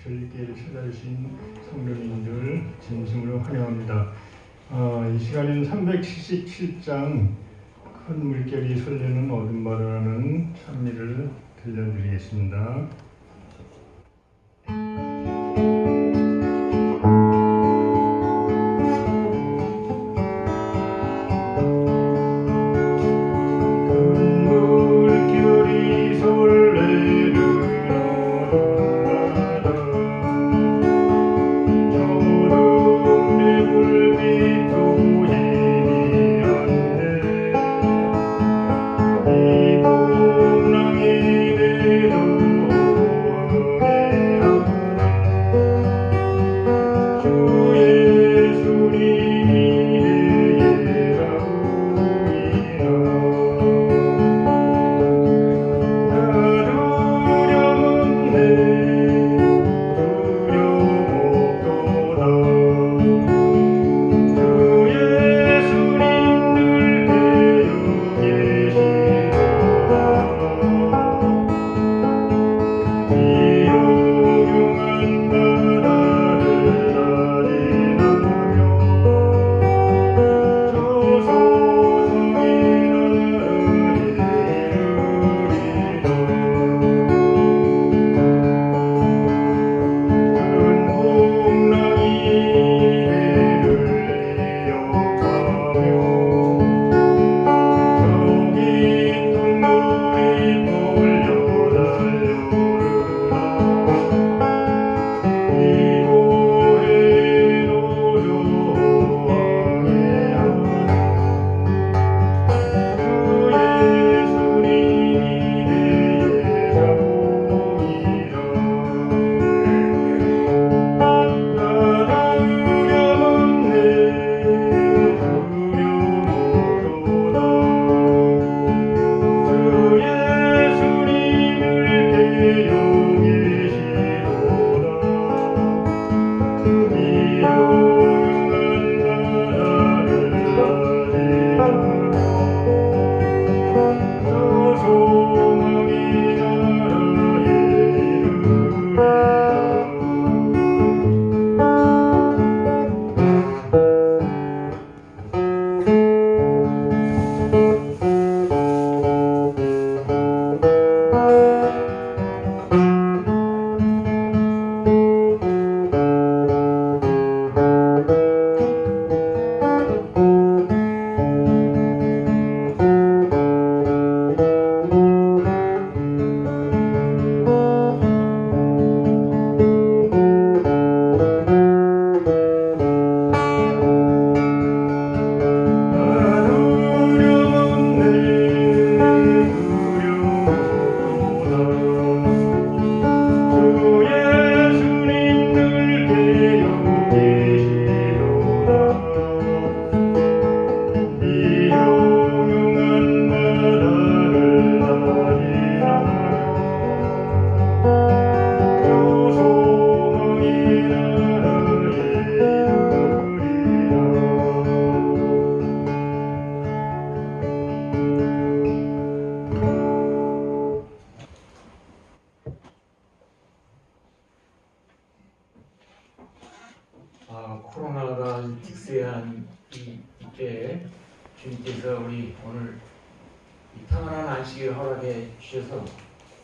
절기를 찾아주신 성도님들 진심으로 환영합니다. 이 시간에는 377장 큰 물결이 설레는 어둠바다라는 찬미를 들려드리겠습니다. 코로나가 특수한 이때에 주님께서 우리 오늘 이 평안한 안식일을 허락해 주셔서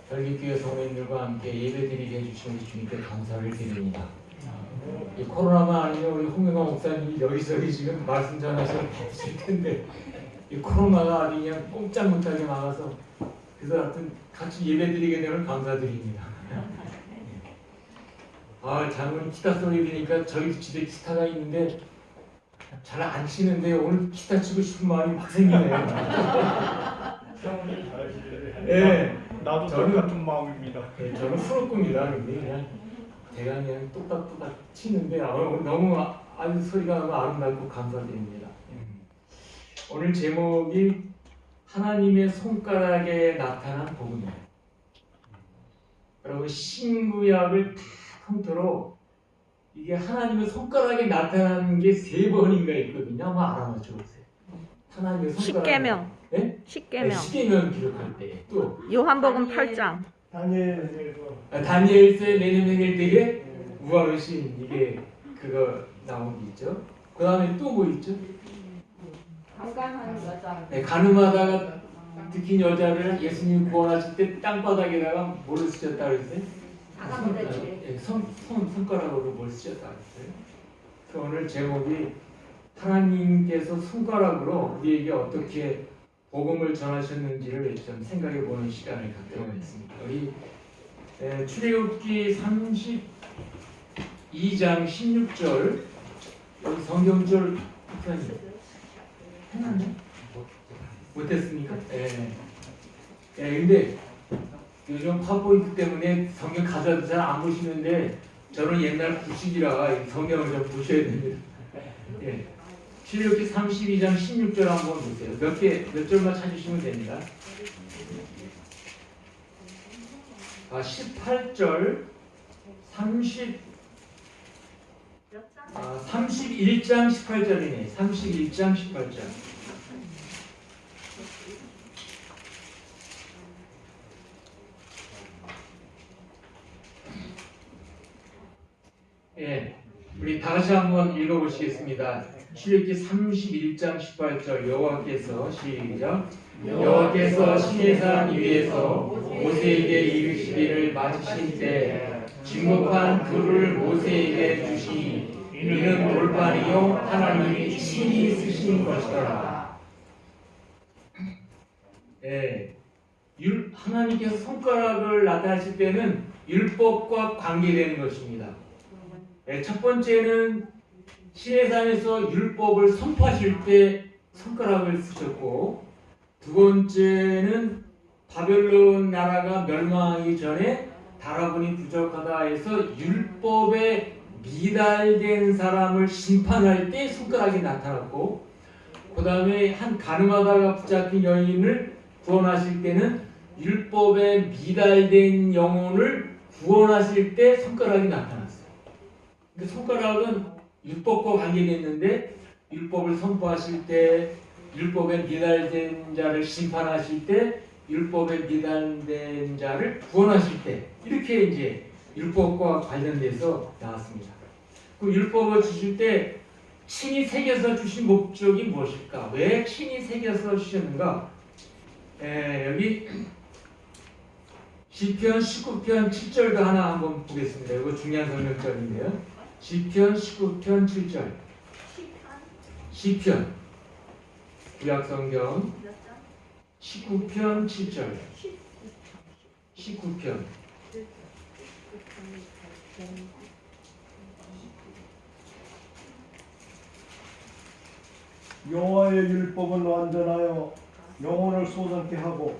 별빛교회 성도님들과 함께 예배드리게 해주신 우리 주님께 감사를 드립니다. 이 코로나가 아니면 우리 홍명화 목사님이 여기저기 지금 말씀 전하셔서 바쁘실 텐데 이 코로나가 아주 그냥 꼼짝 못하게 막아서 그래서 하여튼 같이 예배드리게 되면 감사드립니다. 장모님 기타 소리 들으니까 저희 집에 기타가 있는데 잘 안 치는데 오늘 기타 치고 싶은 마음이 막 생기네요. 성우님 잘하시네. 네. 나도 저는 같은 마음입니다. 네, 저는 후루꾸입니다. 근데 그냥 제가 그냥 똑딱똑딱 치는데 오늘 너무 아주 소리가 너무 아름답고 감사드립니다. 오늘 제목이 하나님의 손가락에 나타난 복음이에요. 여러분 신구약을 다 통틀어 이게 하나님의 손가락에 나타나는 게 3번인가 있거든요. 한번 알아맞혀 보세요. 하나님의 손가락. 십계명. 네? 십계명. 네, 십계명 기록할 때 또 요한복음 8장. 다니엘서의 내년행일 때에 무화과신 이게 그거 나온 게 있죠. 그 다음에 또 뭐 있죠? 강간하는 여자. 네, 가늠하다가 들킨 여자를 예수님 구원하실 때 땅바닥에다가 뭐를 쓰셨다 그랬어요? 자가모델. 손가락으로 뭘 쓰셨다 그랬어요? 그 오늘 제목이 하나님께서 손가락으로 우리에게 어떻게 복음을 전하셨는지를 좀 생각해보는 시간을 갖도록 하겠습니다. 우리 출애굽기 32장 16절 여기 성경절 했나요? 못했습니까? 근데 요즘 파워포인트 때문에 성경 가져도 잘 안 보시는데 저는 옛날 구식이라 성경을 좀 보셔야 됩니다. 출애굽기 32장 16절 한번 보세요. 몇 절만 찾으시면 됩니다. 18절 31장 18절이네. 31장 18절. 우리 다시 한번 읽어보시겠습니다. 출애굽기 31장 18절 여호와께서 시작. 여호와께서 시내산 위에서 모세에게 이르시기를 맞으신 때 진목한 돌을 모세에게 주시니 이는 돌판이요 하나님이 친히 쓰신 것이더라. 하나님께서 손가락을 나타내실 때는 율법과 관계되는 것입니다. 첫 번째는 시내산에서 율법을 선포하실 때 손가락을 쓰셨고, 두 번째는 바벨론 나라가 멸망하기 전에 다라분이 부족하다 해서 율법에 미달된 사람을 심판할 때 손가락이 나타났고, 그 다음에 한 가늠하다가 붙잡힌 여인을 구원하실 때는 율법에 미달된 영혼을 구원하실 때 손가락이 나타났어요. 그러니까 손가락은 율법과 관계됐는데 율법을 선포하실 때, 율법에 미달된 자를 심판하실 때, 율법에 미달된 자를 구원하실 때, 이렇게 이제 율법과 관련돼서 나왔습니다. 그 율법을 주실 때 친히 새겨서 주신 목적이 무엇일까? 왜 친히 새겨서 주셨는가? 여기 시편 19편 7절도 하나 한번 보겠습니다. 이거 중요한 성경절인데요. 시편 19편 7절. 시편 구약성경 19편 7절. 19편. 여호와의 율법은 완전하여 영혼을 솟았게 하고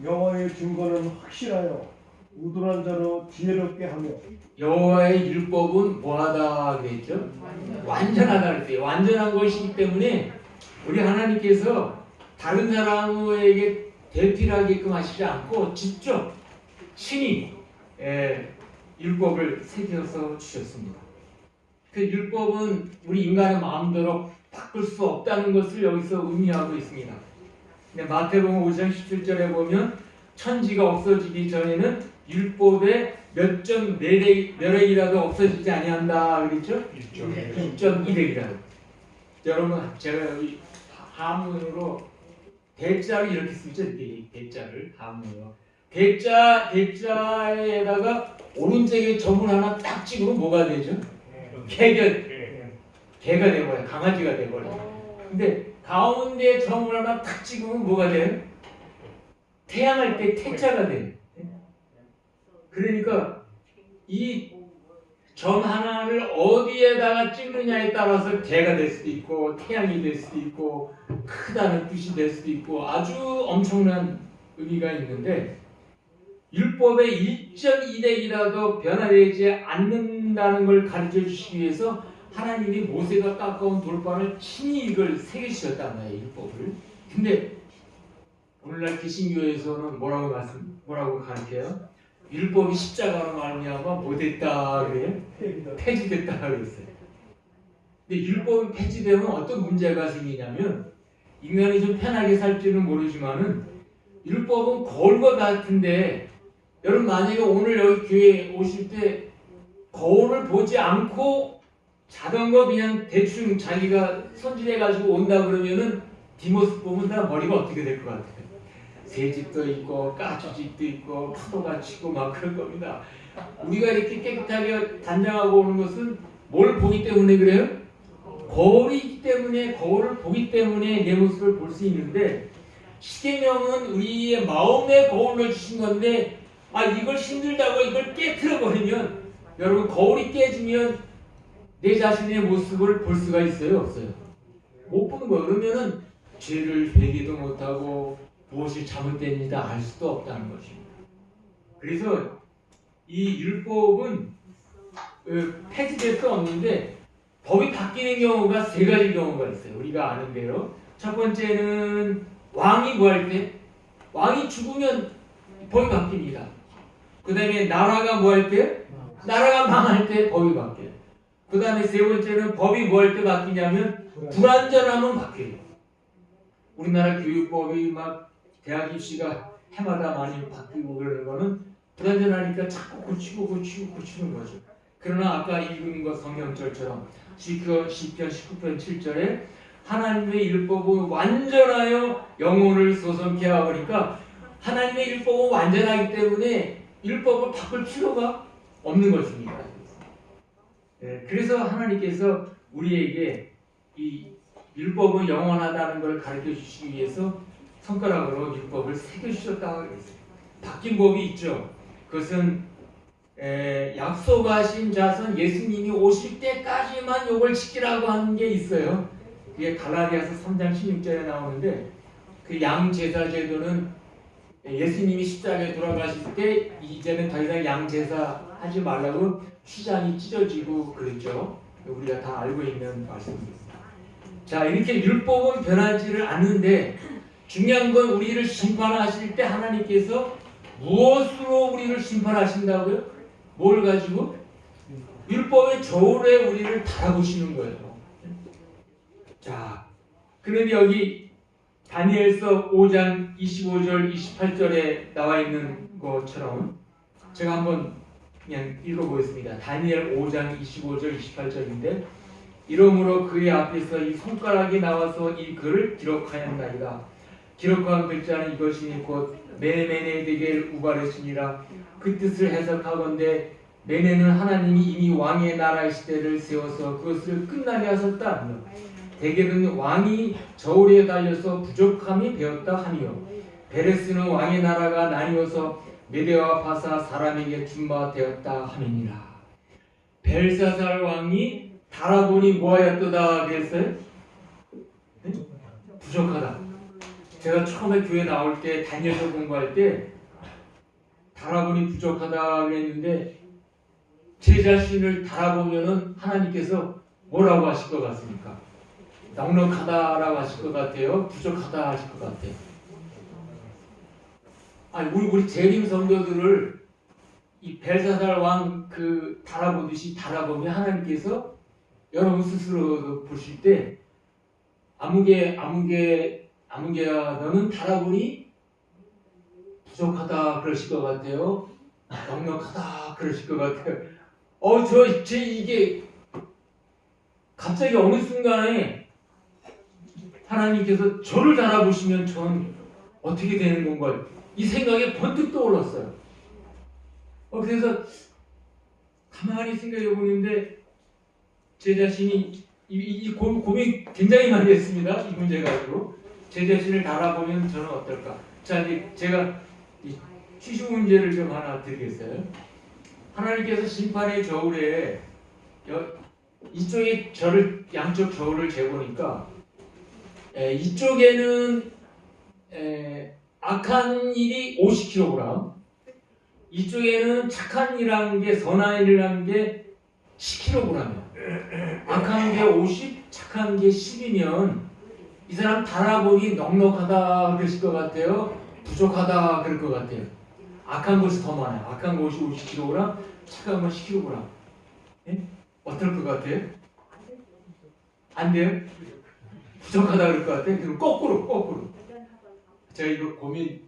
여호와의 증거는 확실하여 우둔한 자로 지혜롭게 하며. 여호와의 율법은 뭐하다 그랬죠? 완전하다 그랬어요. 완전한 것이기 때문에 우리 하나님께서 다른 사람에게 대필하게끔 하시지 않고 직접 친히 율법을 새겨서 주셨습니다. 그 율법은 우리 인간의 마음대로 바꿀 수 없다는 것을 여기서 의미하고 있습니다. 마태복음 5장 17절에 보면 천지가 없어지기 전에는 율법의 몇 획이라도 없어지지 아니한다 그랬죠? 1.1획이라도. 여러분 제가 여기 한문으로 대자를 이렇게 쓰죠. 대자를 한문으로. 대자에다가 오른쪽에 점을 하나 딱 찍으면 뭐가 되죠? 개가 돼버려요. 강아지가 돼버려요. 근데 가운데 점을 하나 딱 찍으면 뭐가 돼요? 태양할 때 태자가 돼요. 그러니까 이 점 하나를 어디에다가 찍느냐에 따라서 개가 될 수도 있고 태양이 될 수도 있고 크다는 뜻이 될 수도 있고 아주 엄청난 의미가 있는데, 율법의 1.1획이라도 변화되지 않는다는 걸 가르쳐 주시기 위해서 하나님이 모세가 깎아온 돌판을 친히 이걸 새기셨단 말이에요, 율법을. 근데 오늘날 개신교에서는 뭐라고 가르쳐요? 율법이 십자가로 말미암아 못했다 그래요? 폐지됐다 그랬어요. 근데 율법이 폐지되면 어떤 문제가 생기냐면, 인간이 좀 편하게 살지는 모르지만은 율법은 거울 것 같은데 여러분 만약에 오늘 여기 교회에 오실 때 거울을 보지 않고 자던 거 그냥 대충 자기가 손질해가지고 온다 그러면은 뒷모습 보면 다 머리가 어떻게 될 것 같아요? 새집도 있고 까치집도 있고 파도가 치고 막 그럴 겁니다. 우리가 이렇게 깨끗하게 단장하고 오는 것은 뭘 보기 때문에 그래요? 거울이 있기 때문에, 거울을 보기 때문에 내 모습을 볼 수 있는데, 십계명은 우리의 마음의 거울을 주신 건데, 이걸 힘들다고 이걸 깨트려 버리면, 여러분 거울이 깨지면 내 자신의 모습을 볼 수가 있어요, 없어요? 못 보는 거예요. 그러면은 죄를 회개도 못하고 무엇이 잘못된지다 알 수도 없다는 것입니다. 그래서 이 율법은 폐지될 수 없는데 법이 바뀌는 경우가 세 가지 경우가 있어요. 우리가 아는 대로. 첫 번째는 왕이 뭐 할 때? 왕이 죽으면 법이 바뀝니다. 그 다음에 나라가 뭐 할 때? 나라가 망할 때 법이 바뀌어요. 그 다음에 세 번째는 법이 뭐 할 때 바뀌냐면 불완전하면 바뀌어요. 우리나라 교육법이 막 대학 입시가 해마다 많이 바뀌고 그러는 거는 불완전하니까 자꾸 고치는 거죠. 그러나 아까 읽은 것 성경절처럼 시편 19편 7절에 하나님의 율법은 완전하여 영혼을 소성케 하오니까 하나님의 율법은 완전하기 때문에 율법을 바꿀 필요가 없는 것입니다. 그래서 하나님께서 우리에게 이 율법은 영원하다는 걸 가르쳐 주시기 위해서 손가락으로 율법을 새겨주셨다고 그랬어요. 바뀐 법이 있죠. 그것은 약속하신 자손 예수님이 오실 때까지만 요걸 지키라고 하는 게 있어요. 그게 갈라디아서 3장 16절에 나오는데 그 양제사 제도는 예수님이 십자가에 돌아가실 때 이제는 더 이상 양제사 하지 말라고 휘장이 찢어지고 그랬죠. 우리가 다 알고 있는 말씀입니다. 자, 이렇게 율법은 변하지를 않는데 중요한 건 우리를 심판하실 때 하나님께서 무엇으로 우리를 심판하신다고요? 뭘 가지고? 율법의 저울에 우리를 달아보시는 거예요. 자, 그런데 여기 다니엘서 5장 25절 28절에 나와 있는 것처럼 제가 한번 그냥 읽어보겠습니다. 다니엘 5장 25절 28절인데 이러므로 그의 앞에서 이 손가락이 나와서 이 글을 기록하였나이다. 기록한 글자는 이것이니 곧 메네메네 데겔 우바르시니라. 그 뜻을 해석하건대 메네는 하나님이 이미 왕의 나라의 시대를 세워서 그것을 끝나게 하셨다. 데겔은 왕이 저울에 달려서 부족함이 되었다 하며 베레스는 왕의 나라가 나뉘어서 메대와 바사 사람에게 준마되었다 하느니라. 벨사살 왕이 달아보니 뭐하였도다 그랬어요? 네? 부족하다. 제가 처음에 교회 나올 때 다니엘서 공부할 때 달아보니 부족하다 그랬는데 제 자신을 달아보면은 하나님께서 뭐라고 하실 것 같습니까? 넉넉하다라고 하실 것 같아요? 부족하다 하실 것 같아요? 우리 재림 성도들을 이 벨사살 왕 그 달아보듯이 달아보면 하나님께서 여러분 스스로 보실 때 아무개야 너는 달아보니 부족하다 그러실 것 같아요. 넉넉하다 그러실 것 같아요. 이게 갑자기 어느 순간에 하나님께서 저를 달아보시면 전 어떻게 되는 건가 이 생각이 번뜩 떠올랐어요. 그래서 가만히 생각해 보는데 제 자신이 이 고민 굉장히 많이 했습니다. 이 문제 가지고 제 자신을 달아보면 저는 어떨까? 자, 이제 제가 이 취수 문제를 좀 하나 드리겠어요. 하나님께서 심판의 저울에 이쪽에 양쪽 저울을 재보니까 이쪽에는 악한 일이 50kg, 이쪽에는 착한 일이라는 게 선한 일이라는 게 10kg이에요. 악한 게 50, 착한 게 10이면 이 사람 달아보니 넉넉하다 그러실 것 같아요? 부족하다 그럴 것 같아요? 악한 것이 더 많아요. 악한 것이 50kg, 착한 건 10kg. 예? 어떨 것 같아요? 안 돼요? 부족하다 그럴 것 같아요? 그럼 거꾸로. 제가 이거 고민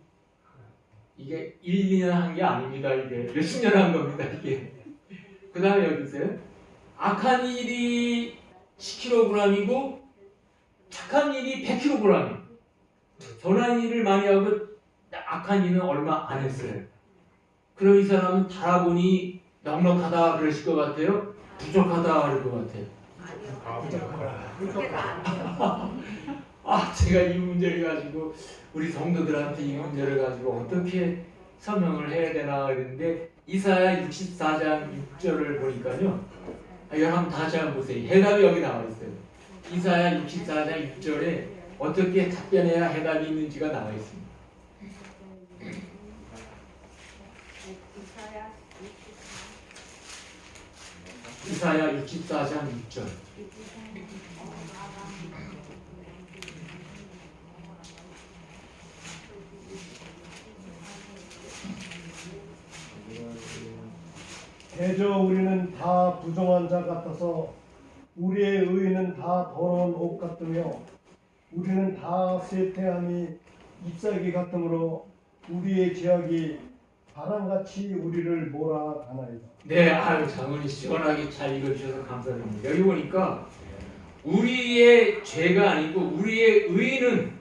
이게 1, 2년 한 게 아닙니다. 이게 몇십 년 한 겁니다. 이게. 그 다음에 여기 있어요. 악한 일이 10kg이고 착한 일이 100kg. 선한 일을 많이 하고 악한 일은 얼마 안 했어요. 그럼 이 사람은 달아보니 넉넉하다 그러실 것 같아요? 부족하다 그럴 것 같아요? 그렇게도 안 돼요. 제가 이 문제를 가지고 우리 성도들한테 이 문제를 가지고 어떻게 설명을 해야 되나 그랬는데 이사야 64장 6절을 보니까요. 여러분 다시 한번 보세요. 해답이 여기 나와 있어요. 이사야 64장 6절에 어떻게 답변해야 해답이 있는지가 나와 있습니다. 이사야 64장 6절. 대저 우리는 다 부정한 자 같아서 우리의 의는 다 더러운 옷 같으며 우리는 다 쇠퇴함이 잎사귀 같으므로 우리의 죄악이 바람같이 우리를 몰아가나이다. 네, 장훈이 시원하게 잘 읽어주셔서 감사드립니다. 여기 보니까 우리의 죄가 아니고 우리의 의는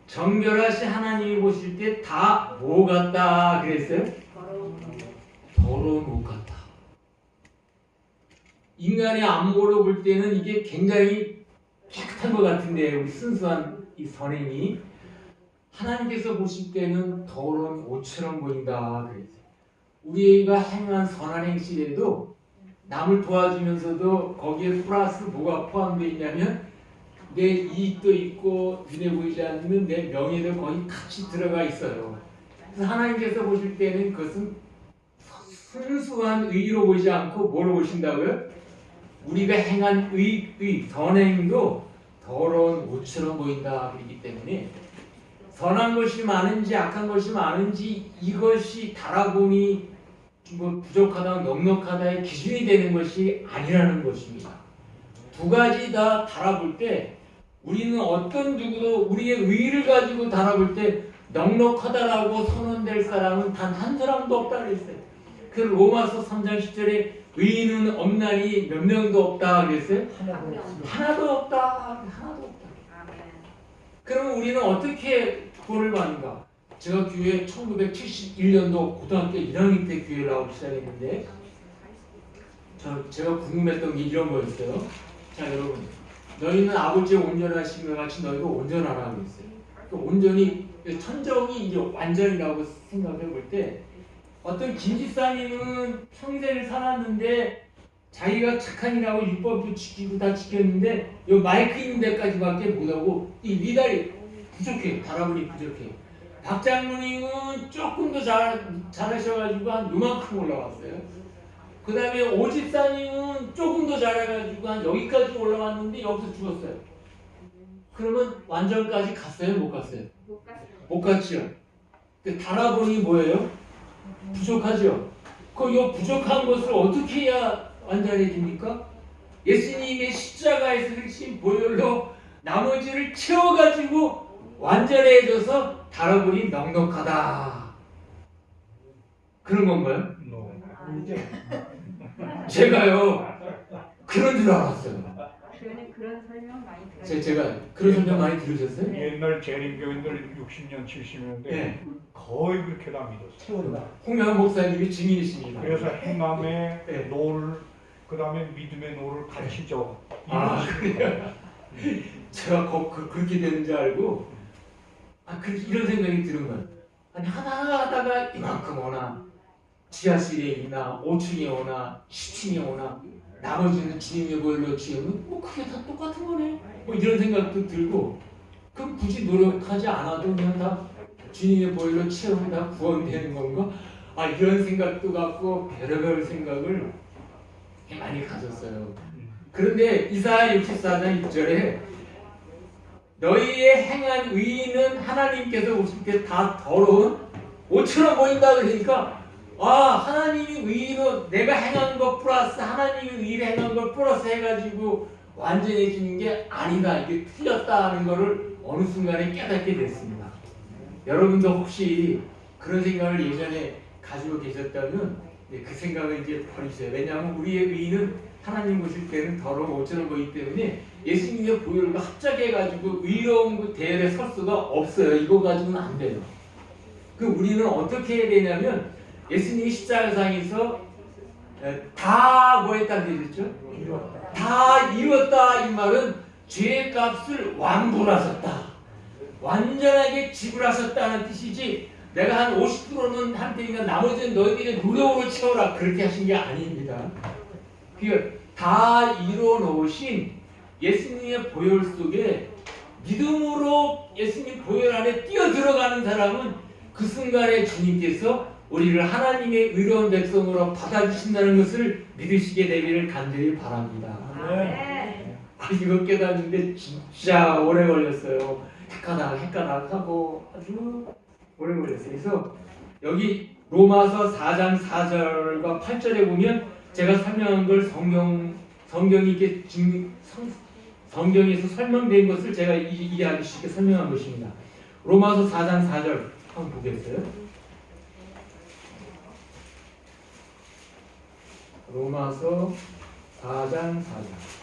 정결하신 하나님이 보실 때 다 뭐 같다 그랬어요? 더러운 옷 같다. 인간의 안목으로 볼 때는 이게 굉장히 깨끗한 것 같은데 우리 순수한 이 선행이 하나님께서 보실 때는 더러운 옷처럼 보인다 그랬어요. 우리가 행한 선한 행실에도 남을 도와주면서도 거기에 플러스 뭐가 포함되어 있냐면 내 이익도 있고 눈에 보이지 않는 내 명예도 거의 같이 들어가 있어요. 그래서 하나님께서 보실 때는 그것은 순수한 의로 보지 않고 뭐로 보신다고요? 우리가 행한 선행도 더러운 옷처럼 보인다 그러기 때문에 선한 것이 많은지 악한 것이 많은지 이것이 달아보니 뭐 부족하다 넉넉하다의 기준이 되는 것이 아니라는 것입니다. 두 가지 다 달아볼 때 우리는 어떤 누구도 우리의 의를 가지고 달아볼 때 넉넉하다라고 선언될 사람은 단 한 사람도 없다 그랬어요. 그 로마서 3장 10절에 의인은 없나니 몇 명도 없다 그랬어요? 하나도 없다. 그러면 우리는 어떻게 구원을 받는가? 제가 교회 1971년도 고등학교 1학년 때 교회를 나오기 시작했는데 제가 궁금했던 게 이런 거였어요. 자 여러분, 너희는 아버지의 온전하신 것 같이 너희도 온전하라 그랬어요. 그 온전히 천정이 이제 완전이라고 생각해 볼 때 어떤 김지사님은 평생을 살았는데 자기가 착한 일하고 율법도 지키고 다 지켰는데 요 마이크 있는 데까지밖에 못하고 이 미달이 부족해. 바라보니 부족해. 박 장로님은 조금 더 잘하셔가지고 한 요만큼 올라왔어요. 그 다음에 오 집사님은 조금 더 잘해가지고 한 여기까지 올라왔는데 여기서 죽었어요. 그러면 완전까지 갔어요? 못 갔어요? 못 갔죠. 달아보니 뭐예요? 부족하죠. 요 부족한 것을 어떻게 해야 완전해집니까? 예수님의 십자가에서 흘리신 보혈로 나머지를 채워가지고 완전해져서 달아보니 넉넉하다. 그런 건가요? 제가요 그런 줄 알았어요. 그런 설명 많이 들었어요. 제가 그런 설명 많이 들으셨어요? 옛날 재림교인들 60년 70년대 네. 거의 그렇게 다 믿었어요. 홍명환 목사님이 증인이십니다. 그래서 행함의 네. 노를 그다음에 믿음의 노를 가르치죠. 그래요? 제가 그렇게 되는 줄 알고 이런 생각이 드는 거예요. 아니 하나 하다가 이만큼 오나 지하실에 있나 5층에 오나 10층에 오나 나머지는 주님의 보혈로 채우면 뭐 그게 다 똑같은 거네. 뭐 이런 생각도 들고 그럼 굳이 노력하지 않아도 그냥 다 주님의 보혈로 채우면 다 구원되는 건가? 이런 생각도 갖고 별의별 생각을 많이 가졌어요. 그런데 이사야 64장 6절에 너희의 행한 의는 하나님께서 보실 때 다 더러운 옷처럼 보인다 그러니까 하나님이 의로 내가 행한 것 플러스 하나님이 의로 행한 걸 플러스 해가지고 완전해지는 게 아니다. 이게 틀렸다 하는 거를 어느 순간에 깨닫게 됐습니다. 여러분도 혹시 그런 생각을 예전에 가지고 계셨다면 그 생각을 이제 버리세요. 왜냐하면 우리의 의의는 하나님 보실 때는 더러운 옷처럼 보이기 때문에 예수님의 보혈과 합작해가지고 의로운 그 대열에 설 수가 없어요. 이거 가지고는 안 돼요. 그 우리는 어떻게 해야 되냐면 예수님이 십자가상에서 다 뭐 했다는 얘기죠? 다 이뤘다. 이 말은 죄의 값을 완불하셨다. 완전하게 지불하셨다는 뜻이지 내가 한 50%는 할 테니까 나머지는 너희들의 노력으로 채워라 그렇게 하신 게 아닙니다. 다 이뤄놓으신 예수님의 보혈 속에 믿음으로 예수님 보혈 안에 뛰어들어가는 사람은 그 순간에 주님께서 우리를 하나님의 의로운 백성으로 받아주신다는 것을 믿으시게 되기를 간절히 바랍니다. 아멘. 이거 깨닫는데 진짜 오래 걸렸어요. 헷가닥 하고 아주 오래 걸렸어요. 그래서 여기 로마서 4장 4절과 8절에 보면 제가 설명한 걸 성경이 이렇게 성경에서 설명된 것을 제가 이해하기 쉽게 설명한 것입니다. 로마서 4장 4절 한번 보겠어요. 로마서 4장 4절.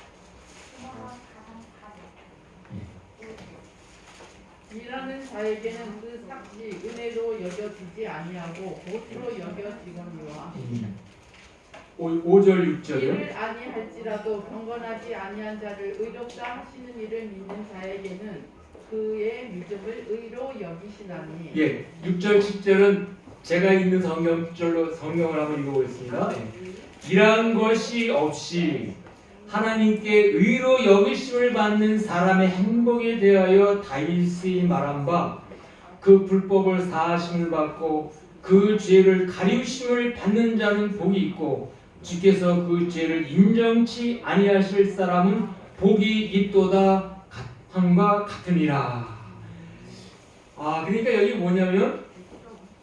일하는 자에게는 그 삭시 은혜로 여겨지지 아니하고 못으로 여겨지거니와 5절 6절이요. 이를 아니할지라도 경건하지 아니한 자를 의롭다 하시는 이를 믿는 자에게는 그의 믿음을 의로 여기시나니. 예, 6절 10절은 제가 있는 성경을 한번 읽어보겠습니다. 일한 것이 없이 하나님께 의로 여기심을 받는 사람의 행복에 대하여 다윗이 말한 바 그 불법을 사하심을 받고 그 죄를 가리우심을 받는 자는 복이 있고 주께서 그 죄를 인정치 아니하실 사람은 복이 있도다 함과 같으니라. 그러니까 여기 뭐냐면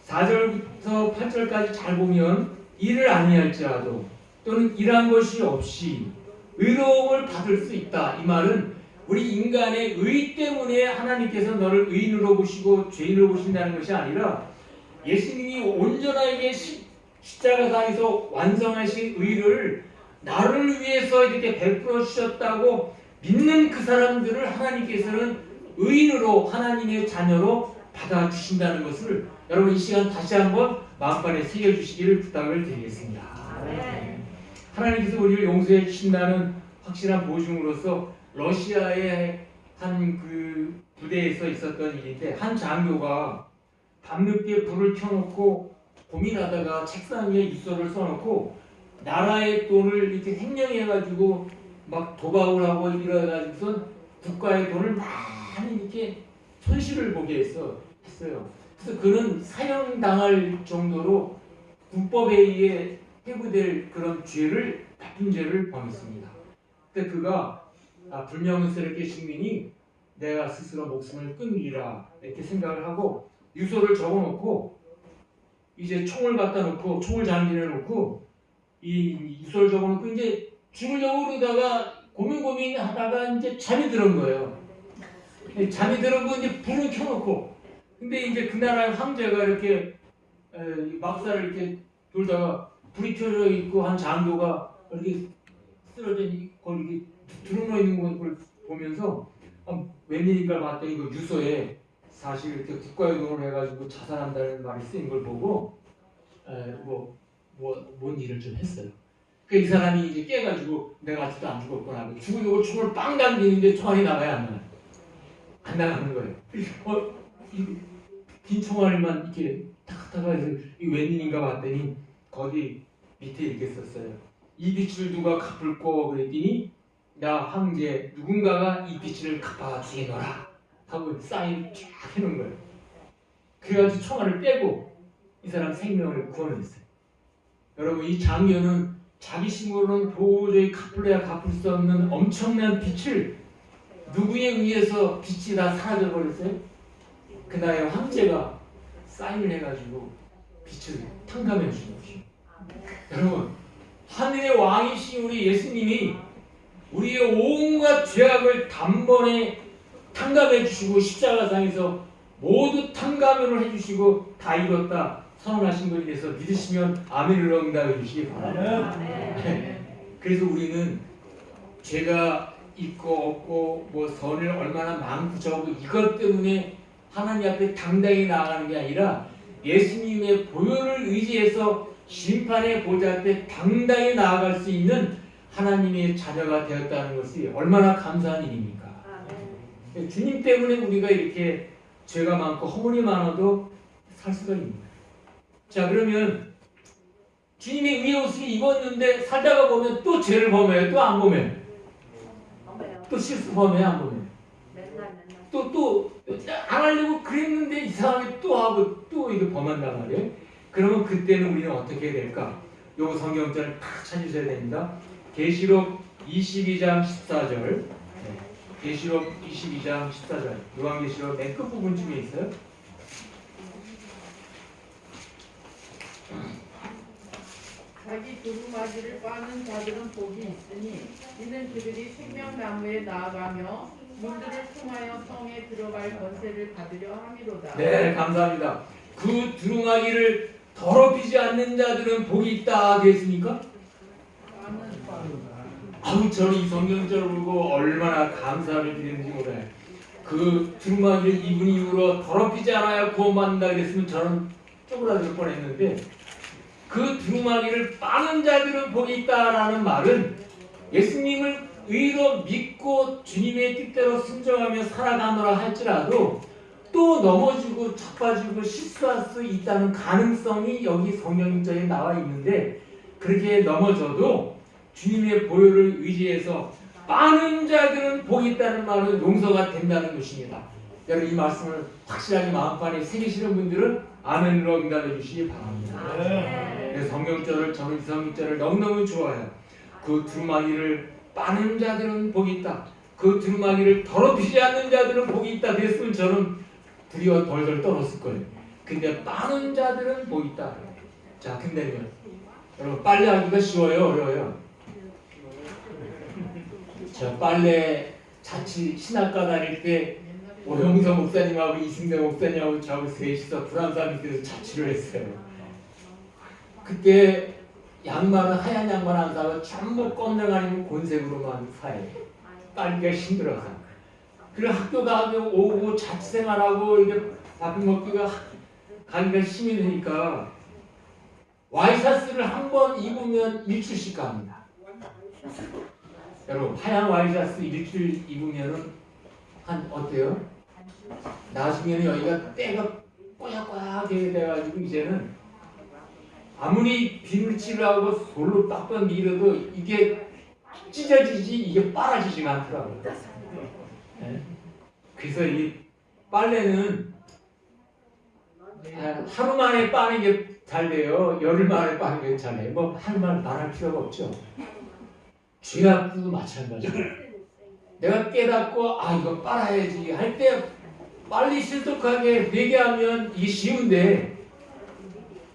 4절부터 8절까지 잘 보면 일을 아니할지라도 또는 일한 것이 없이 의로움을 받을 수 있다. 이 말은 우리 인간의 의 때문에 하나님께서 너를 의인으로 보시고 죄인으로 보신다는 것이 아니라 예수님이 온전하게 십자가상에서 완성하신 의를 나를 위해서 이렇게 베풀어 주셨다고 믿는 그 사람들을 하나님께서는 의인으로 하나님의 자녀로 받아주신다는 것을 여러분 이 시간 다시 한번 마음판에 새겨주시기를 부탁을 드리겠습니다. 아멘. 하나님께서 우리를 용서해 주신다는 확실한 보증으로서 러시아의 한 그 부대에서 있었던 일인데 한 장교가 밤늦게 불을 켜놓고 고민하다가 책상 위에 유서를 써놓고 나라의 돈을 이렇게 횡령해가지고 막 도박을 하고 이래가지고선 국가의 돈을 많이 이렇게 손실을 보게 했어요. 그래서 그는 사형당할 정도로 불법에 의해 해부될 그런 죄를 나쁜 죄를 범했습니다. 그때 그가 불명예스럽게 시민이 내가 스스로 목숨을 끊으리라 이렇게 생각을 하고 유서를 적어놓고 이제 총을 갖다 놓고 총을 장전해 놓고 이 유서를 적어놓고 이제 죽으려고 그러다가 고민하다가 이제 잠이 들은 거예요. 잠이 들고 이제 불을 켜놓고 근데 이제 그 나라의 황제가 이렇게 막사를 이렇게 돌다가 불이 켜져 있고 한 장교가 이렇게 쓰러져 거기 이렇게 드러누워 있는 걸 보면서 웬일인가 봤더니 그 유서에 사실 이렇게 국가의 돈을 해가지고 자살한다는 말이 쓰인 걸 보고 뭔 일을 좀 했어요. 이 사람이 이제 깨가지고 내가 아직도 안 죽었구나. 죽으려고 총을 빵 당기는데 총알이 나가야 안 나가요. 안 나가는 거예요. 긴 총알만 이렇게 탁탁 해서 웬일인가 봤더니 거기 밑에 이렇게 썼어요. 이 빚을 누가 갚을꼬 그랬더니 나 황제 누군가가 이 빚을 갚아주겠노라 하고 사인을 쫙 해놓은 거예요. 그래가지고 총알을 빼고 이 사람 생명을 구원했어요. 여러분 이 장교는 자기 힘으로는 도저히 갚을래야 갚을 수 없는 엄청난 빚을 누구에 의해서 빚이 다 사라져 버렸어요? 그날의 황제가 사인을 해가지고 빚을 탕감해 주신 것이죠. 여러분 하늘의 왕이신 우리 예수님이 우리의 온갖 죄악을 단번에 탕감해 주시고 십자가상에서 모두 탕감을 해주시고 다 이뤘다 선언하신 분에 대해서 믿으시면 아멘으로 응답해 주시기 바랍니다. 그래서 우리는 죄가 있고 없고 뭐 선을 얼마나 많고 적고 이것 때문에 하나님 앞에 당당히 나아가는 게 아니라 예수님의 보혈을 의지해서 심판의 보좌 앞에 당당히 나아갈 수 있는 하나님의 자녀가 되었다는 것이 얼마나 감사한 일입니까? 주님 때문에 우리가 이렇게 죄가 많고 허물이 많아도 살 수가 있는 거예요. 자, 그러면 주님의 의의 옷을 입었는데 살다가 보면 또 죄를 범해요. 또 안 범해요. 또 실수 범해요. 안 범해요. 또 안 하려고 그랬는데 이상하게 또 하고 또 이거 범한단 말이에요. 그러면 그때는 우리는 어떻게 해야 될까? 요거 성경절을 딱 찾으셔야 됩니다. 계시록 22장 14절. 계시록 22장 14절. 요한계시록 맨 끝부분쯤에 있어요. 자기 두루마기를 빠는 자들은 복이 있으니 이는 그들이 생명나무에 나아가며 문들을 통하여 성에 들어갈 권세를 받으려 함이로다. 네, 감사합니다. 그 두루마기를 더럽히지 않는 자들은 복이 있다 되었습니까? 아우, 저는 이 성경절을 보고 얼마나 감사를 드리는지 몰라요. 그 두루마기를 입은 이후로 더럽히지 않아야 구원받는다 그랬으면 저는 쪼그라들 뻔했는데 그 두루마기를 빠는 자들은 복이 있다라는 말은 예수님을 의로 믿고 주님의 뜻대로 순종하며 살아가노라 할지라도 또 넘어지고 자빠지고 실수할 수 있다는 가능성이 여기 성경절에 나와 있는데 그렇게 넘어져도 주님의 보혈을 의지해서 빠는 자들은 복이 있다는 말은 용서가 된다는 것입니다. 여러분 이 말씀을 확실하게 마음판에 새기시는 분들은 아멘으로 응답해 주시기 바랍니다. 그래서 성경절을 저는 이 성경절을 너무너무 좋아해요. 그 두루마기를 빠는 자들은 복이 있다. 그 두루마기를 더럽히지 않는 자들은 복이 있다. 그랬으면 저는 드디어 덜덜 떨었을 거예요. 근데 빠는 자들은 복이 있다. 자, 근데요. 여러분 빨래하기가 쉬워요, 어려워요? 저 빨래 자취 신학과 다닐 때 오형서 목사님하고 이승대 목사님하고 저하고 셋이서 불암산 밑에서 자취를 했어요. 그때 양말은 하얀 양말 안 사고 전부 검정 아니면 곤색으로만 사요. 빨기가 힘들어서. 그리고 학교 가고 오고 자취생활하고 이게 밥 먹기가 가기가 힘이 드니까 와이셔츠를 한 번 입으면 일주일씩 갑니다. 여러분 하얀 와이셔츠 일주일 입으면은 한 어때요? 나중에는 여기가 때가 뽀얗뽀얗게 돼가지고 이제는 아무리 비누칠을 하고 솔로 빡빡 밀어도 이게 찢어지지 이게 빨아지지가 않더라고요. 네? 그래서 이 빨래는 하루 만에 빠는 게 잘 돼요. 열흘 만에 빠는 게 잘 돼요. 뭐 하루 만에 말할 필요가 없죠. 죄악도 마찬가지예요. 내가 깨닫고 아 이거 빨아야지 할 때 빨리 신속하게 회개하면 이게 쉬운데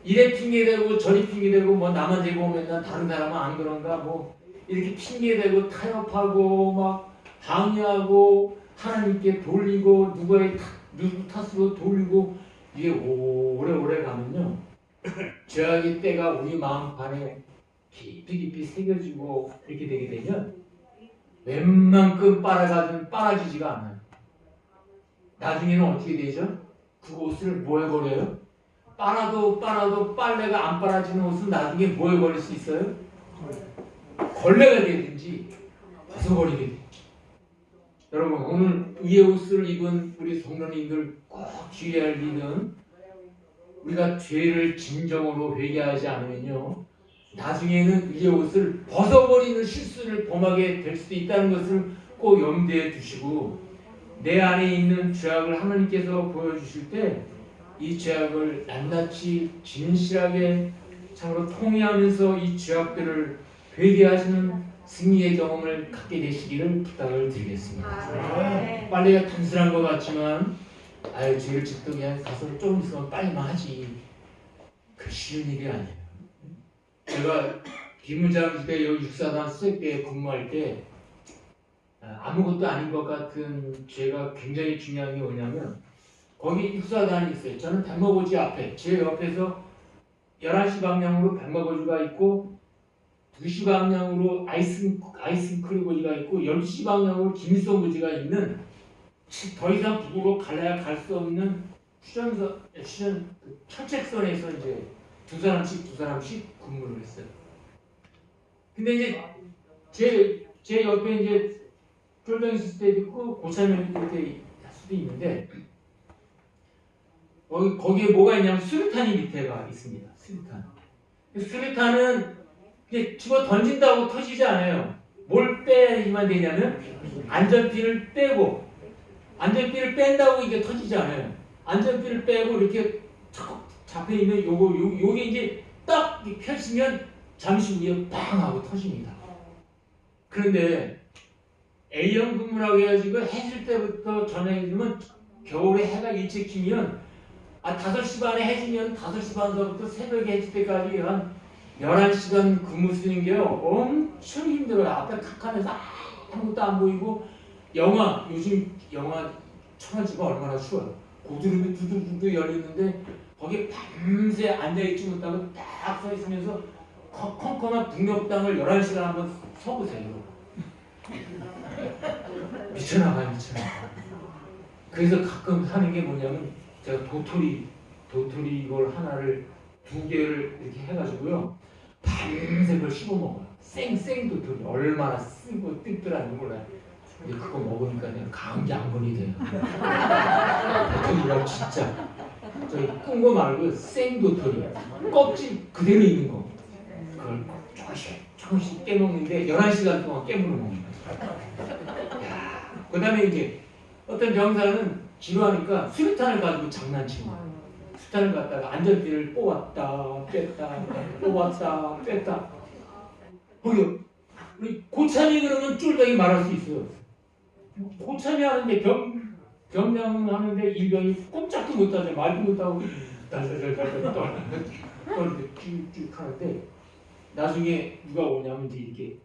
이래 핑계대고 저리 핑계대고 뭐 나만 재고 맨날 다른 사람은 안 그런가 뭐 이렇게 핑계대고 타협하고 막 항의하고 하나님께 돌리고 누구 탓으로 돌리고 이게 오래오래 가면요 죄악의 때가 우리 마음판에 깊이 새겨지고 이렇게 되게 되면 웬만큼 빨아지지가 않아요. 나중에는 어떻게 되죠? 그 옷을 뭐에 버려요? 빨아도 빨래가 안 빨아지는 옷은 나중에 뭐에 버릴 수 있어요? 걸레가 되든지 벗어버리게 되든지. 여러분 오늘 위에 옷을 입은 우리 성도님들 꼭 주의할 일은 우리가 죄를 진정으로 회개하지 않으면요 나중에는 위에 옷을 벗어버리는 실수를 범하게 될 수도 있다는 것을 꼭 염두에 두시고 내 안에 있는 죄악을 하나님께서 보여주실 때 이 죄악을 낱낱이 진실하게 참으로 통회하면서 이 죄악들을 회개하시는 승리의 경험을 갖게 되시기를 부탁을 드리겠습니다. 빨래가 단순한 것 같지만 아유 죄를 짓도 그냥 가서 조금 있으면 빨리만 하지 그 쉬운 일이 아니에요. 제가 비무장지대 여기 육사단 수색대에 근무할 때 아무것도 아닌 것 같은 죄가 굉장히 중요한 게 뭐냐면 거기 육사단이 있어요. 저는 백마고지 앞에 제 옆에서 11시 방향으로 백마고지가 있고 2시 방향으로 아이스크림 고지가 있고 12시 방향으로 김일성 고지가 있는 더 이상 북으로 갈래야 갈 수 없는 철책선에서 이제 두 사람씩 근무를 했어요. 근데 이제 제 옆에 이제 쫄병 있을 때도 있고 고참이 이렇게 할 수도 있는데 거기에 뭐가 있냐면 수류탄이 밑에가 있습니다. 수류탄은 이제 집어 던진다고 터지지 않아요. 뭘 빼야만 되냐면 안전핀을 빼고 안전핀을 뺀다고 이게 터지지 않아요. 안전핀을 빼고 이렇게 잡혀 있는 요게 이제 딱 펼치면 잠시 후에 빵 하고 터집니다. 그런데 A형 근무라고 해가지고 해질 때부터 저녁에 되면 겨울에 해가 일찍 지면 5시 반에 해지면 5시 반서부터 새벽에 해질 때까지 한 11시간 근무 쓰는 게요 엄청 힘들어요. 앞에 캄캄해서 아무것도 안 보이고 요즘 영화 천안지가 얼마나 추워요. 고드름이 두들두들 열리는데 거기에 밤새 앉아있지 못하고 딱 서 있으면서 컴컴한 북녘 땅을 11시간 한번 서보세요. 미쳐나가요. 그래서 가끔 하는 게 뭐냐면 제가 도토리 이걸 하나를 2개를 이렇게 해가지고요 밤새 그걸 씹어 먹어요. 생 도토리 얼마나 쓰고 뜯더라는 몰라요. 근데 그거 먹으니까 내가 감기안걸이 돼요. 도토리가 진짜 저기 꾼 거 말고 생 도토리 껍질 그대로 있는 거 그걸 조금씩 깨먹는데 11시간 동안 깨물어 먹는 거예요. 그 다음에 이제 어떤 병사는 지루하니까 수류탄을 가지고 장난치는 거예요. 수류탄을 갖다가 안전핀을 뽑았다 뺐다 우리 고참이 그러면 쫄병이 말할 수 있어요. 고참이 하는데 병장 하는데 일병이 꼼짝도 못하죠. 말도 못하고 쭉 하는데 나중에 누가 오냐면 이제 이렇게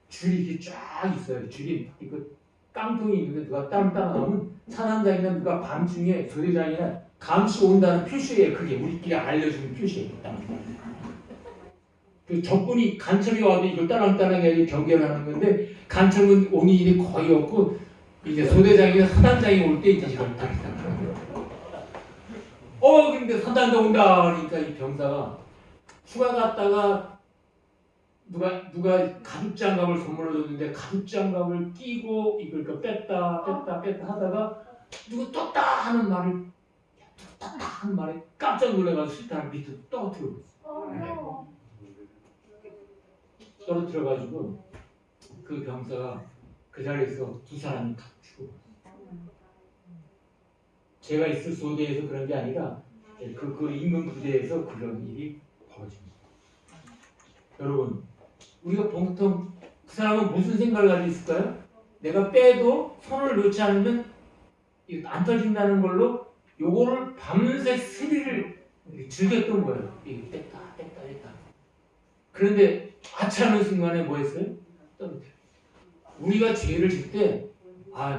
줄이 이렇게 쫙 있어요. 줄이 그 깡통이 있는데 누가 땀 나오면 사단장이나 누가 밤중에 소대장이나 감시 온다는 표시예요. 그게 우리끼리 알려주는 표시예요. 그 적군이 간첩이 와도 이걸 따랑따랑 경계를 하는 건데 간첩은 오는 일이 거의 없고 이제 소대장이나 사단장이 올 때 이제 이걸 딱 근데 사단장 온다 그러니까 이 병사가 휴가 갔다가 누가 가죽장갑을 선물로 줬는데 가죽장갑을 끼고 이걸 뺐다 하다가 누구 떴다 하는 말에 깜짝 놀라가지고 수류탄을 밑으로 떨어뜨려가지고 그 병사가 그 자리에서 2사람이 다 죽어. 제가 있을 소대에서 그런 게 아니라 그 인근 부대에서 그런 일이 벌어집니다. 여러분 우리가 보통 그 사람은 무슨 생각을 가지고 있을까요? 내가 빼도 손을 놓지 않으면 안 터진다는 걸로 요거를 밤새 스릴을 즐겼던 거예요. 뺐다. 그런데 아차하는 순간에 뭐 했어요? 떨어뜨려. 우리가 죄를 질 때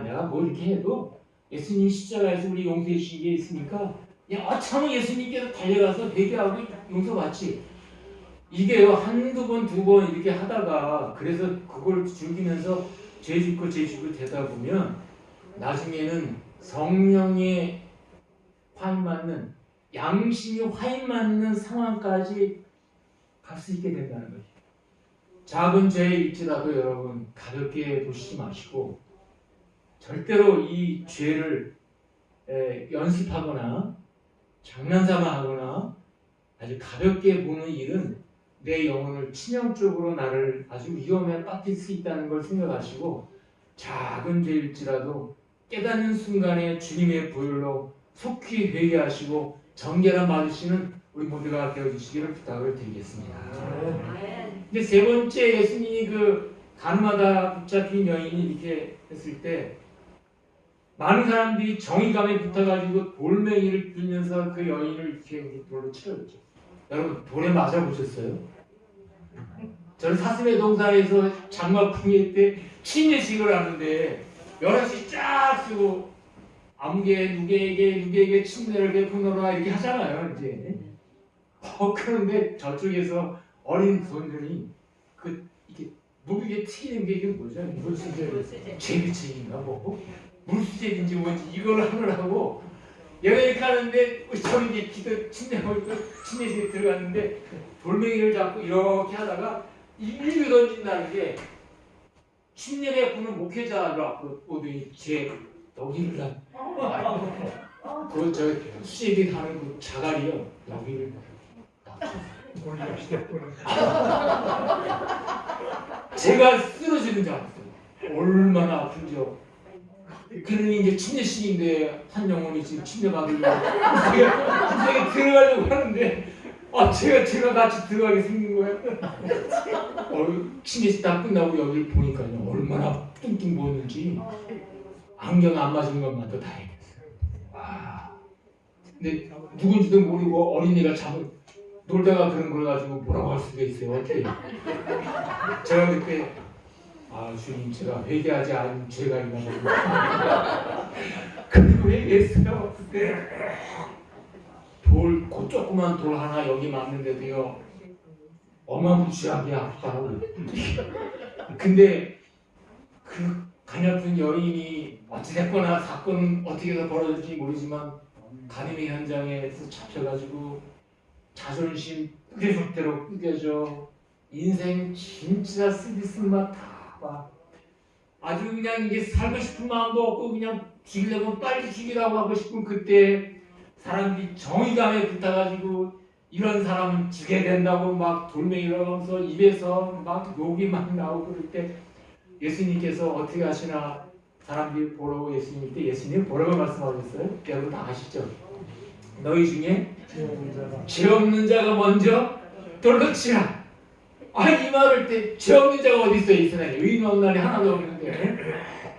내가 뭐 이렇게 해도 예수님 십자가에서 우리 용서해 주신 게 있으니까 그냥 아차하면 예수님께서 달려가서 회개하고 용서받지. 이게요 한두 번, 2번 이렇게 하다가 그래서 그걸 즐기면서 죄 짓고 되다 보면 나중에는 성령의 화인 맞는 양심이 화인 맞는 상황까지 갈 수 있게 된다는 거죠. 작은 죄일지라도 여러분 가볍게 보시지 마시고 절대로 이 죄를 연습하거나 장난삼아 하거나 아주 가볍게 보는 일은 내 영혼을 치명적으로 나를 아주 위험에 빠뜨릴 수 있다는 걸 생각하시고 작은 죄일지라도 깨닫는 순간에 주님의 보혈로 속히 회개하시고 정결함 받으시는 우리 모두가 되어주시기를 부탁을 드리겠습니다. 근데 세 번째 예수님이 그 가늠하다 붙잡힌 여인이 이렇게 했을 때 많은 사람들이 정의감에 붙어가지고 돌멩이를 들면서 그 여인을 이렇게 돌로 치렀죠. 여러분 돌에 맞아 보셨어요? 저는 사슴의 동산에서 장마풍이 때 침례식을 하는데 11시 쫙 쓰고 아무개 누구에게 침례를 베푸노라 이렇게 하잖아요 이제. 그런데 저쪽에서 어린 손들이 이게 무기에 튀는 게 이게 뭐죠? 물수제 제비책인가 뭐고 물수제인지 뭔지 이걸 하느라고 여기 가는데 저기 이제 기도 침례실에 들어갔는데 돌멩이를 잡고 이렇게 하다가 일로 던진다는 게 침례 베푸는 목회자로 오더니 제 여기를 그저 수제비 하는 그 자갈이요 여기를 올립시다. 제가 쓰러지는 줄 알았어요. 얼마나 아픈지요. 그러니 이제 침례식인데 한 영혼이 지금 침례 받으려고 인생에 들어가려고 하는데 제가 같이 들어가게 생긴 거예요. 침례식 다 끝나고 여기를 보니까요 얼마나 뚱뚱 보였는지 안경 안 맞은 것만도 다행이었어요. 근데 누군지도 모르고 어린이가 놀다가 그런 걸 가지고 뭐라고 할 수가 있어요. 어떻게? 제가 그때 주님 제가 회개하지 않은 죄가 있나 그리고 회개했어요. 그때 그 조그만 돌 하나 여기 맞는데도요 어마무시하게 아프다고. 근데 그 가냘픈 여인이 어찌됐거나 사건은 어떻게 해서 벌어질지 모르지만 간음의 현장에서 잡혀가지고 자존심 끄대로 끄겨져 인생 진짜 쓰디쓴 맛 다 아주 그냥 이게 살고 싶은 마음도 없고 그냥 죽이려면 빨리 죽이라고 하고 싶은 그때 사람들이 정의감에 붙어가지고 이런 사람은 죽게 된다고 막 돌멩이라고 하면서 입에서 막 욕이 막 나오고 그럴 때 예수님께서 어떻게 하시나 사람들이 보라고 예수님이 뭐라고 말씀하셨어요? 여러분 다 아시죠? 너희 중에 죄 없는 자가 먼저 돌로 치라. 이 말을 때 죄 없는 자가 어디 있어요? 이 세상에 의인 없는 날이 하나도 없는데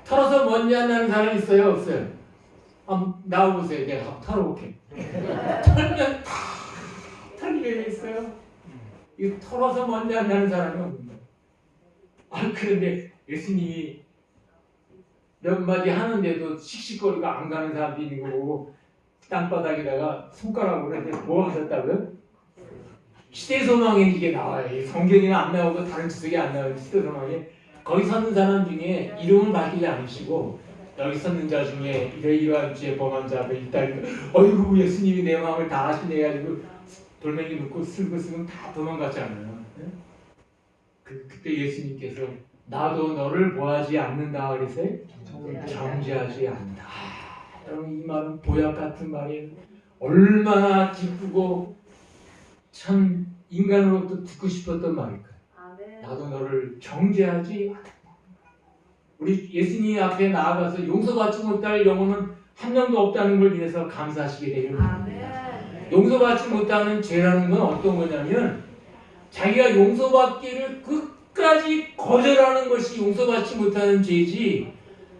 털어서 먼지 안 나는 사람 있어요? 없어요? 나와보세요. 내가 한번 털어볼게. 털면 다 털리게 돼 있어요. 이 털어서 먼지 안 나는 사람이 없는데 그런데 예수님이 몇 마디 하는데도 씩씩거리고 안 가는 사람도 있는 거고 땅바닥에다가 손가락으로 뭐 하셨다고요? 시대소망에 이게 나와요. 성경에는 안 나오고 다른 지석에 안 나와요. 시대소망에 거기 섰는 사람 중에 이름을 밝히지 않으시고 여기 섰는 자 중에 이러이러한 죄 범한 자들 있다. 어이구 예수님이 내 마음을 다 아시네 해가지고 돌멩이 놓고 슬그슬금 다 도망갔잖아요. 그때 예수님께서 나도 너를 보하지 않는다 그래서 정죄하지 않는다. 여러분 이 말은 보약 같은 말이에요. 얼마나 기쁘고 참 인간으로부터 듣고 싶었던 말일까요? 나도 너를 정죄하지 않는다. 우리 예수님 앞에 나아가서 용서받지 못할 영혼은 한 명도 없다는 걸 인해서 감사하시게 되길 바랍니다. 용서받지 못하는 죄라는 건 어떤 거냐면 자기가 용서받기를 끝까지 거절하는 것이 용서받지 못하는 죄지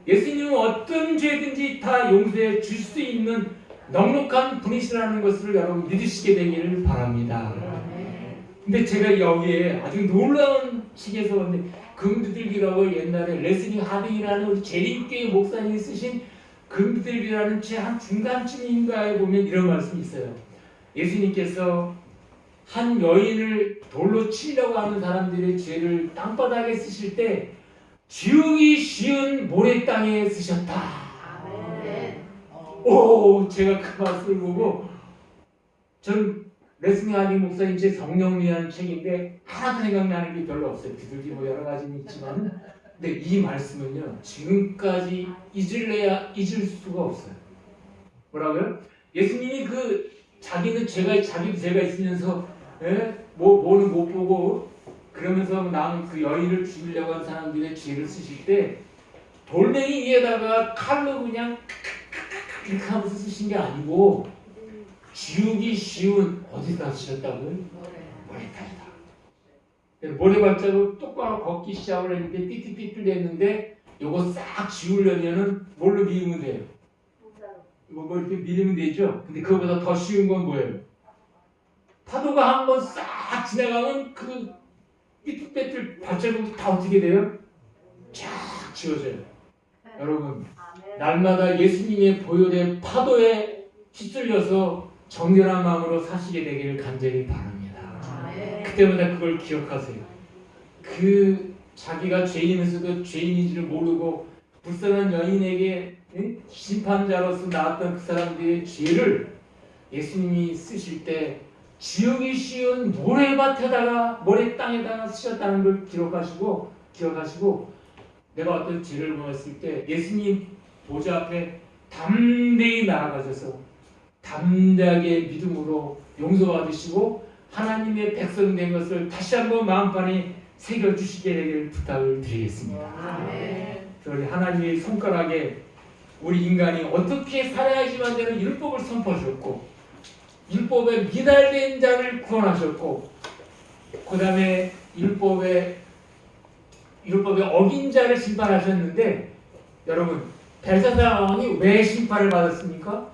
예수님은 어떤 죄든지 다 용서해 줄 수 있는 넉넉한 분이시라는 것을 여러분 믿으시게 되기를 바랍니다. 근데 제가 여기에 아주 놀라운 책에서 봤는데 금두들기라고 옛날에 레슬링 하딩이라는 우리 재림교회 목사님이 쓰신 금두들기라는 책 한 중간쯤인가에 보면 이런 말씀이 있어요. 예수님께서 한 여인을 돌로 치려고 하는 사람들의 죄를 땅바닥에 쓰실 때 지우기 쉬운 모래 땅에 쓰셨다. 제가 그 말씀을 보고 전 레슬링 하딩 목사님 제 성령리라는 책인데 하나도 생각나는 게 별로 없어요. 비둘기 뭐 여러 가지는 있지만 근데 이 말씀은요 지금까지 잊을 수가 없어요. 뭐라고요? 예수님이 자기도 죄가 있으면서 뭐는 못 보고 그러면서 나는 그 여인을 죽이려고 한 사람들의 죄를 쓰실 때 돌멩이 위에다가 칼로 그냥 이렇게 하면서 쓰신 게 아니고 지우기 쉬운 어디다 쓰셨다고요? 모래탕이다. 모래발자국 똑바로 걷기 시작을 했는데 삐뚤삐뚤 요거 싹 지우려면은 뭘로 미우면 돼요? 뭐 이렇게 밀으면 되죠? 근데 그거보다 더 쉬운 건 뭐예요? 파도가 한번 싹 지나가면 그 삐뚤빼뚤 발자국이 다 어떻게 돼요? 쫙 지워져요. 여러분 날마다 예수님의 보혈의 파도에 휩쓸려서 정결한 마음으로 사시게 되기를 간절히 바랍니다. 그때마다 그걸 기억하세요. 그 자기가 죄인이면서도 죄인인지를 모르고 불쌍한 여인에게 심판자로서 나왔던 그 사람들의 죄를 예수님이 쓰실 때 지옥이 쉬운 모래 땅에다가 쓰셨다는 걸 기억하시고 내가 어떤 죄를 범했을 때 예수님 보좌 앞에 담대히 나아가셔서 담대하게 믿음으로 용서받으시고 하나님의 백성 된 것을 다시 한번 마음판에 새겨주시게 되기를 부탁을 드리겠습니다. 그래서 하나님의 손가락에 우리 인간이 어떻게 살아야지만 되는 율법을 선포하셨고 율법에 미달된 자를 구원하셨고 그 다음에 율법에 어긴 자를 심판하셨는데 여러분 벨사살왕이 왜 심판을 받았습니까?